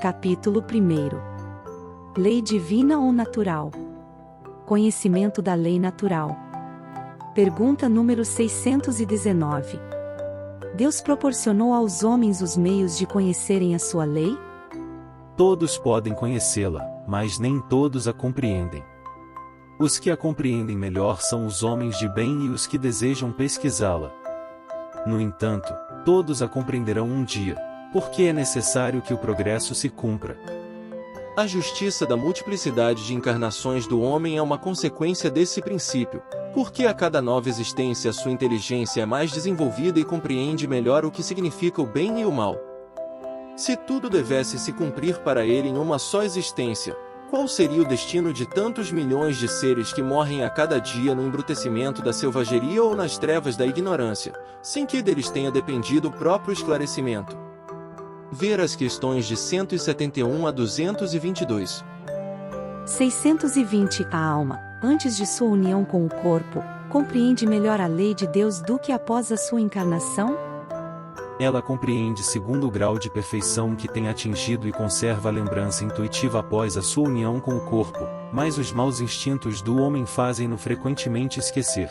Capítulo 1. Lei divina ou natural? Conhecimento da lei natural. Pergunta número 619. Deus proporcionou aos homens os meios de conhecerem a sua lei? Todos podem conhecê-la, mas nem todos a compreendem. Os que a compreendem melhor são os homens de bem e os que desejam pesquisá-la. No entanto, todos a compreenderão um dia, porque é necessário que o progresso se cumpra. A justiça da multiplicidade de encarnações do homem é uma consequência desse princípio, porque a cada nova existência sua inteligência é mais desenvolvida e compreende melhor o que significa o bem e o mal. Se tudo devesse se cumprir para ele em uma só existência, qual seria o destino de tantos milhões de seres que morrem a cada dia no embrutecimento da selvageria ou nas trevas da ignorância, sem que deles tenha dependido o próprio esclarecimento? Ver as questões de 171 a 222. 620. A alma, antes de sua união com o corpo, compreende melhor a lei de Deus do que após a sua encarnação? Ela compreende segundo o grau de perfeição que tem atingido e conserva a lembrança intuitiva após a sua união com o corpo, mas os maus instintos do homem fazem-no frequentemente esquecer.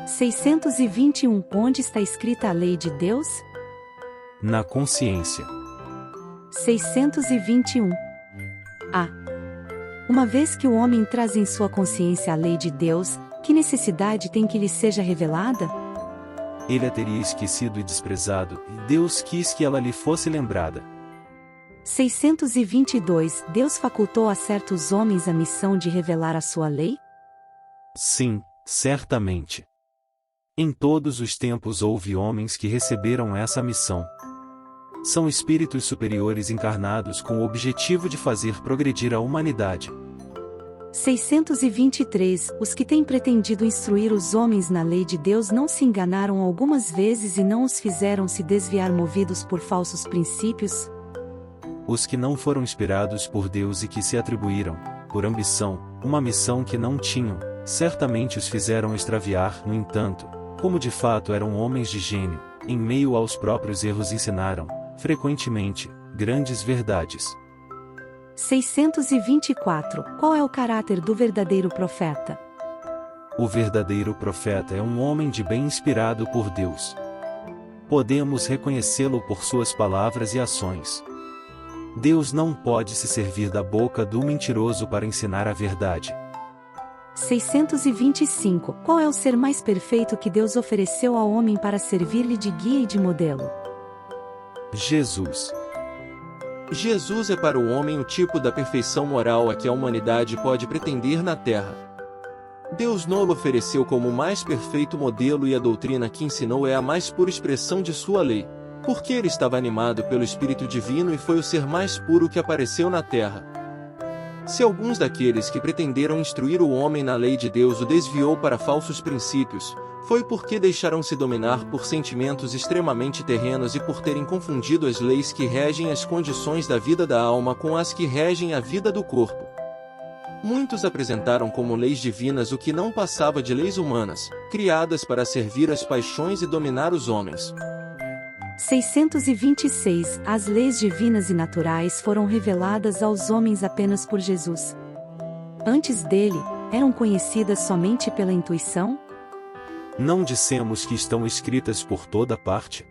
621. Onde está escrita a lei de Deus? Na consciência. 621. A. Uma vez que o homem traz em sua consciência a lei de Deus, que necessidade tem que lhe seja revelada? Ele a teria esquecido e desprezado, e Deus quis que ela lhe fosse lembrada. 622. Deus facultou a certos homens a missão de revelar a sua lei? Sim, certamente. Em todos os tempos houve homens que receberam essa missão. São espíritos superiores encarnados com o objetivo de fazer progredir a humanidade. 623. Os que têm pretendido instruir os homens na lei de Deus não se enganaram algumas vezes e não os fizeram se desviar movidos por falsos princípios? Os que não foram inspirados por Deus e que se atribuíram, por ambição, uma missão que não tinham, certamente os fizeram extraviar. No entanto, como de fato eram homens de gênio, em meio aos próprios erros ensinaram, frequentemente, grandes verdades. 624. Qual é o caráter do verdadeiro profeta? O verdadeiro profeta é um homem de bem inspirado por Deus. Podemos reconhecê-lo por suas palavras e ações. Deus não pode se servir da boca do mentiroso para ensinar a verdade. 625. Qual é o ser mais perfeito que Deus ofereceu ao homem para servir-lhe de guia e de modelo? Jesus. Jesus é para o homem o tipo da perfeição moral a que a humanidade pode pretender na Terra. Deus não-lo ofereceu como o mais perfeito modelo e a doutrina que ensinou é a mais pura expressão de sua lei, porque ele estava animado pelo Espírito Divino e foi o ser mais puro que apareceu na Terra. Se alguns daqueles que pretenderam instruir o homem na lei de Deus o desviou para falsos princípios, foi porque deixaram-se dominar por sentimentos extremamente terrenos e por terem confundido as leis que regem as condições da vida da alma com as que regem a vida do corpo. Muitos apresentaram como leis divinas o que não passava de leis humanas, criadas para servir as paixões e dominar os homens. 626. As leis divinas e naturais foram reveladas aos homens apenas por Jesus. Antes dele, eram conhecidas somente pela intuição? Não dissemos que estão escritas por toda parte?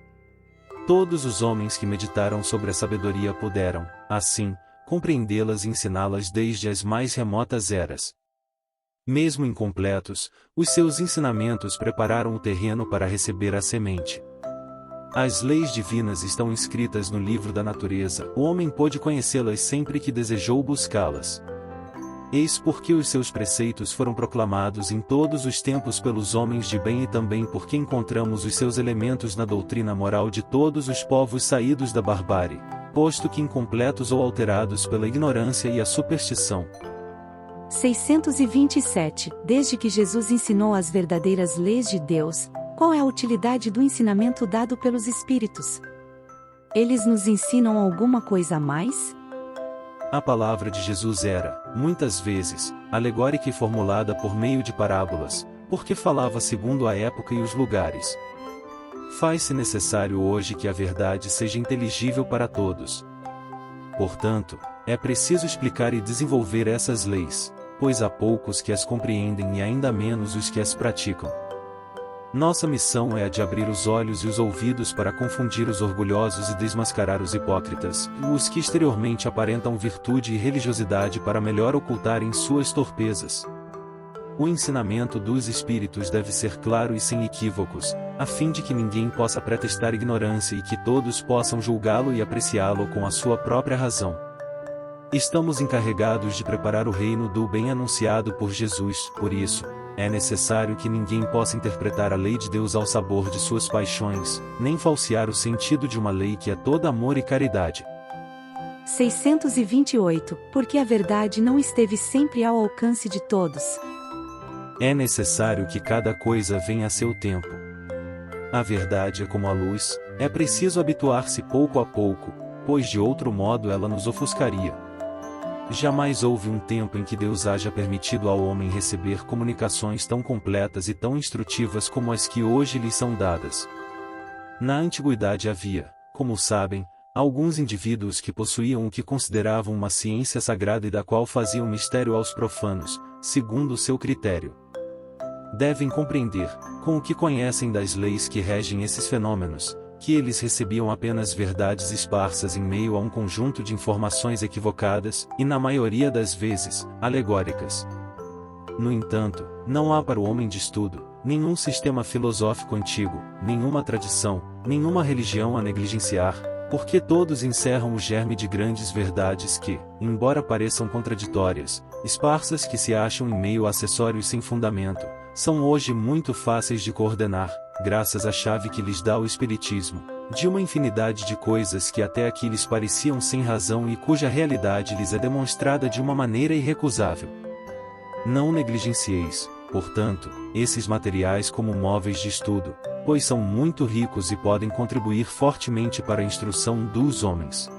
Todos os homens que meditaram sobre a sabedoria puderam, assim, compreendê-las e ensiná-las desde as mais remotas eras. Mesmo incompletos, os seus ensinamentos prepararam o terreno para receber a semente. As leis divinas estão escritas no livro da natureza. O homem pôde conhecê-las sempre que desejou buscá-las. Eis porque os seus preceitos foram proclamados em todos os tempos pelos homens de bem e também porque encontramos os seus elementos na doutrina moral de todos os povos saídos da barbárie, posto que incompletos ou alterados pela ignorância e a superstição. 627. Desde que Jesus ensinou as verdadeiras leis de Deus, qual é a utilidade do ensinamento dado pelos Espíritos? Eles nos ensinam alguma coisa a mais? A palavra de Jesus era, muitas vezes, alegórica e formulada por meio de parábolas, porque falava segundo a época e os lugares. Faz-se necessário hoje que a verdade seja inteligível para todos. Portanto, é preciso explicar e desenvolver essas leis, pois há poucos que as compreendem e ainda menos os que as praticam. Nossa missão é a de abrir os olhos e os ouvidos para confundir os orgulhosos e desmascarar os hipócritas, os que exteriormente aparentam virtude e religiosidade para melhor ocultarem suas torpezas. O ensinamento dos Espíritos deve ser claro e sem equívocos, a fim de que ninguém possa pretextar ignorância e que todos possam julgá-lo e apreciá-lo com a sua própria razão. Estamos encarregados de preparar o reino do bem anunciado por Jesus, por isso, é necessário que ninguém possa interpretar a lei de Deus ao sabor de suas paixões, nem falsear o sentido de uma lei que é toda amor e caridade. 628. Porque a verdade não esteve sempre ao alcance de todos. É necessário que cada coisa venha a seu tempo. A verdade é como a luz, é preciso habituar-se pouco a pouco, pois de outro modo ela nos ofuscaria. Jamais houve um tempo em que Deus haja permitido ao homem receber comunicações tão completas e tão instrutivas como as que hoje lhe são dadas. Na antiguidade havia, como sabem, alguns indivíduos que possuíam o que consideravam uma ciência sagrada e da qual faziam mistério aos profanos, segundo o seu critério. Devem compreender, com o que conhecem das leis que regem esses fenômenos, que eles recebiam apenas verdades esparsas em meio a um conjunto de informações equivocadas, e na maioria das vezes, alegóricas. No entanto, não há para o homem de estudo, nenhum sistema filosófico antigo, nenhuma tradição, nenhuma religião a negligenciar, porque todos encerram o germe de grandes verdades que, embora pareçam contraditórias, esparsas que se acham em meio a acessórios sem fundamento, são hoje muito fáceis de coordenar, graças à chave que lhes dá o Espiritismo, de uma infinidade de coisas que até aqui lhes pareciam sem razão e cuja realidade lhes é demonstrada de uma maneira irrecusável. Não negligencieis, portanto, esses materiais como móveis de estudo, pois são muito ricos e podem contribuir fortemente para a instrução dos homens.